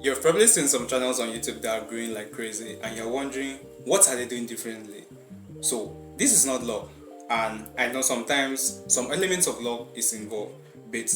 You've probably seen some channels on YouTube that are growing like crazy and you're wondering what are they doing differently. So this is not luck, and I know sometimes some elements of luck is involved, but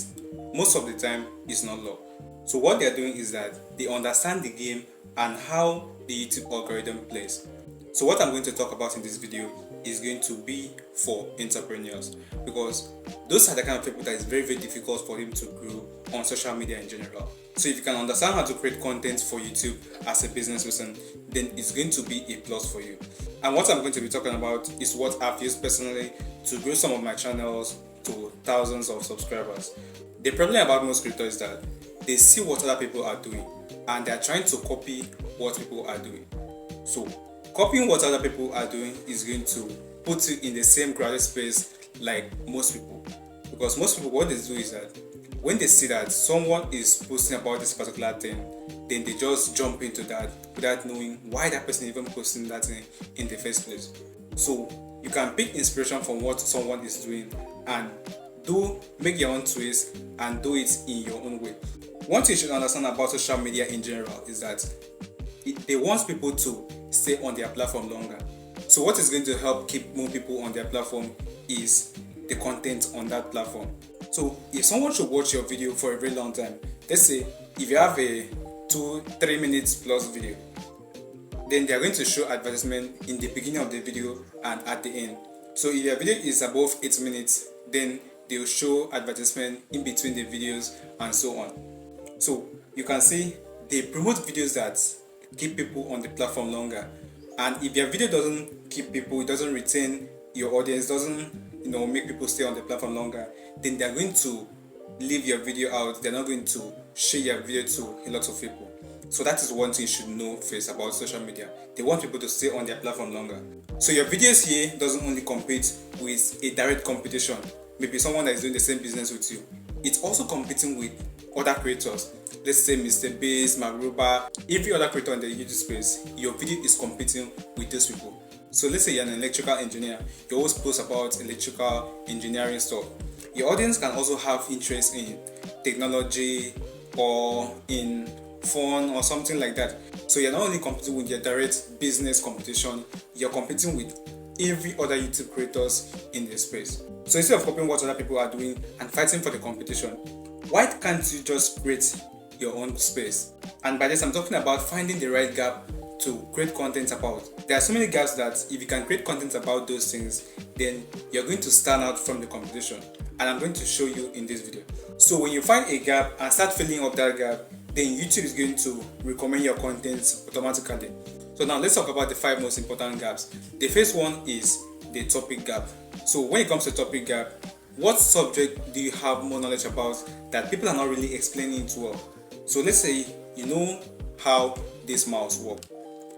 most of the time it's not luck. So what they're doing is that they understand the game and how the YouTube algorithm plays. So what I'm going to talk about in this video is going to be for entrepreneurs, because those are the kind of people that is very difficult for them to grow on social media in general. So if you can understand how to create content for YouTube as a business person, then it's going to be a plus for you. And what I'm going to be talking about is what I've used personally to grow some of my channels to thousands of subscribers. The problem about most creators is that they see what other people are doing and they're trying to copy what people are doing. So copying what other people are doing is going to put you in the same crowded space like most people. Because most people, what they do is that when they see that someone is posting about this particular thing, then they just jump into that without knowing why that person even posting that thing in the first place. So you can pick inspiration from what someone is doing and make your own twist and do it in your own way. One thing you should understand about social media in general is that they want people to stay on their platform longer. So what is going to help keep more people on their platform is the content on that platform. So if someone should watch your video for a very long time, let's say if you have a 2-3 minutes plus video, then they are going to show advertisement in the beginning of the video and at the end. So if your video is above 8 minutes, then they will show advertisement in between the videos and so on. So you can see they promote videos that keep people on the platform longer. And if your video doesn't keep people, it doesn't retain your audience, doesn't make people stay on the platform longer, then they're going to leave your video out. They're not going to share your video to a lot of people. So that is one thing you should know first about social media. They want people to stay on their platform longer. So your videos here doesn't only compete with a direct competition, maybe someone that is doing the same business with you. It's also competing with other creators. Let's say Mr. Beast, Maruba, every other creator in the YouTube space. Your video is competing with those people. So let's say you're an electrical engineer, you always post about electrical engineering stuff. Your audience can also have interest in technology or in fun or something like that. So you're not only competing with your direct business competition, you're competing with every other YouTube creators in the space. So instead of copying what other people are doing and fighting for the competition, why can't you just create your own space? And by this I'm talking about finding the right gap to create content about. There are so many gaps that if you can create content about those things, then you're going to stand out from the competition, and I'm going to show you in this video. So when you find a gap and start filling up that gap, then YouTube is going to recommend your content automatically. So now let's talk about the 5 most important gaps. The first one is the topic gap. So when it comes to topic gap, what subject do you have more knowledge about that people are not really explaining it well? So let's say you know how this mouse works,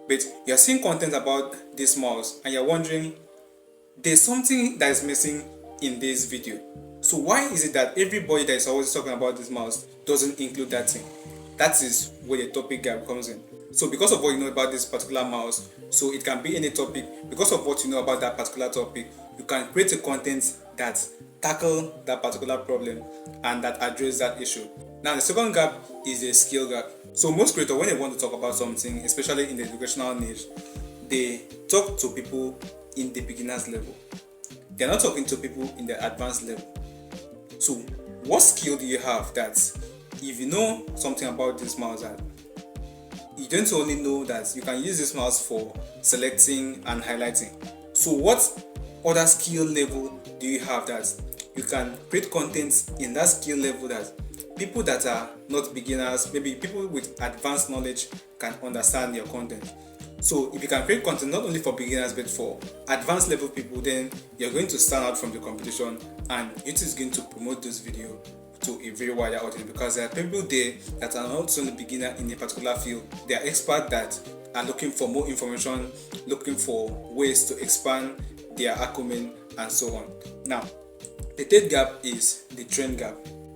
but you're seeing content about this mouse and you're wondering, there's something that is missing in this video. So why is it that everybody that is always talking about this mouse doesn't include that thing? That is where the topic gap comes in. So because of what you know about this particular mouse, so it can be any topic, because of what you know about that particular topic, you can create a content that tackle that particular problem and that address that issue. Now the second gap is a skill gap. So most creators, when they want to talk about something, especially in the educational niche, they talk to people in the beginners level. They're not talking to people in the advanced level. So what skill do you have that if you know something about this mouse, that you don't only know that you can use this mouse for selecting and highlighting? So what other skill level do you have that you can create content in that skill level that people that are not beginners, maybe people with advanced knowledge, can understand your content? So if you can create content not only for beginners but for advanced level people, then you're going to stand out from the competition, and YouTube is going to promote this video to a very wider audience, because there are people there that are not only beginner in a particular field, they are experts that are looking for more information, looking for ways to expand their acumen and so on. Now, the third gap is the trend gap.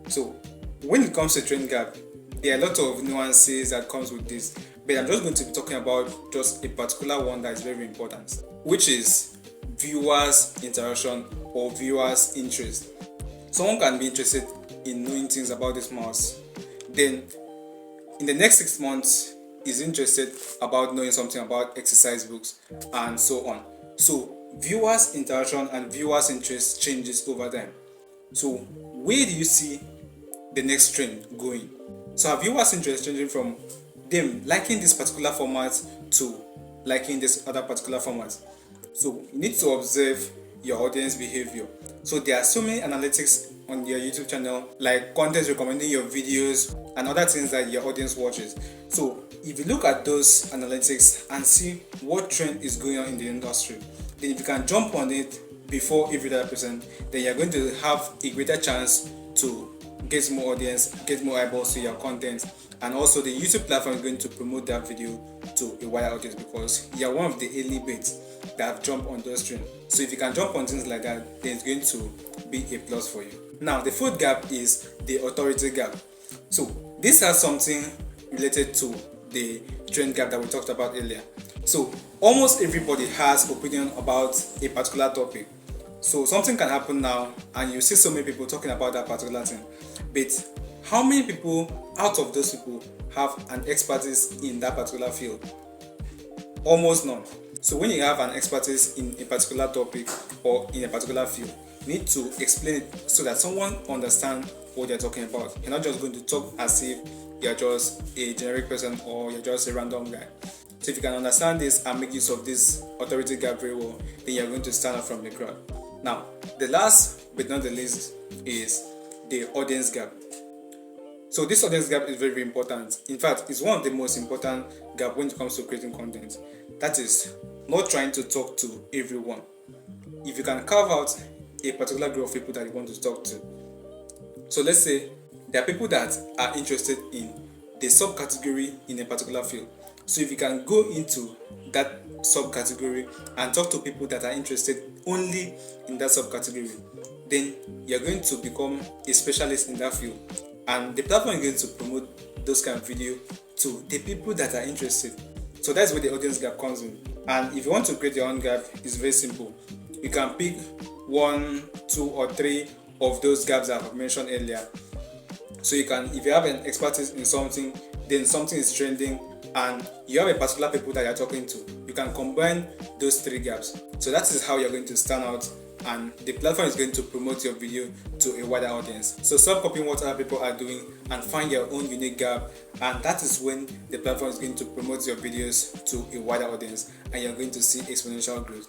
So when it comes to trend gap, there are a lot of nuances that comes with this, but I'm just going to be talking about just a particular one that is very important, which is viewers interaction or viewers interest. Someone can be interested in knowing things about this mouse, then in the next 6 months is interested about knowing something about exercise books and so on. So viewers interaction and viewers interest changes over time. So where do you see the next trend going? So our viewers interest changing from them liking this particular format to liking this other particular format. So you need to observe your audience behavior. So there are so many analytics on your YouTube channel, like content recommending your videos and other things that your audience watches. So if you look at those analytics and see what trend is going on in the industry, then if you can jump on it before every other person, then you're going to have a greater chance to get more audience, get more eyeballs to your content, and also the YouTube platform is going to promote that video to a wider audience because you're one of the early bits that have jumped on those trends. So if you can jump on things like that, then it's going to be a plus for you. Now the fourth gap is the authority gap. So this has something related to the trend gap that we talked about earlier. So almost everybody has opinion about a particular topic. So something can happen now and you see so many people talking about that particular thing, but how many people out of those people have an expertise in that particular field? Almost none. So when you have an expertise in a particular topic or in a particular field, you need to explain it so that someone understands what they're talking about. You're not just going to talk as if you're just a generic person or you're just a random guy. So if you can understand this and make use of this authority gap very well, then you're going to stand out from the crowd. Now, the last but not the least is the audience gap. So this audience gap is very, very important. In fact, it's one of the most important gap when it comes to creating content. That is not trying to talk to everyone. If you can carve out a particular group of people that you want to talk to. So let's say there are people that are interested in the subcategory in a particular field. So if you can go into that subcategory and talk to people that are interested only in that subcategory, then you're going to become a specialist in that field. And the platform is going to promote those kind of video to the people that are interested. So that's where the audience gap comes in. And if you want to create your own gap, it's very simple. You can pick 1, 2, or 3 of those gaps that I've mentioned earlier. So you can, if you have an expertise in something, then something is trending, and you have a particular people that you're talking to, you can combine those 3 gaps. So that is how you're going to stand out, and the platform is going to promote your video to a wider audience. So stop copying what other people are doing and find your own unique gap, and that is when the platform is going to promote your videos to a wider audience and you're going to see exponential growth.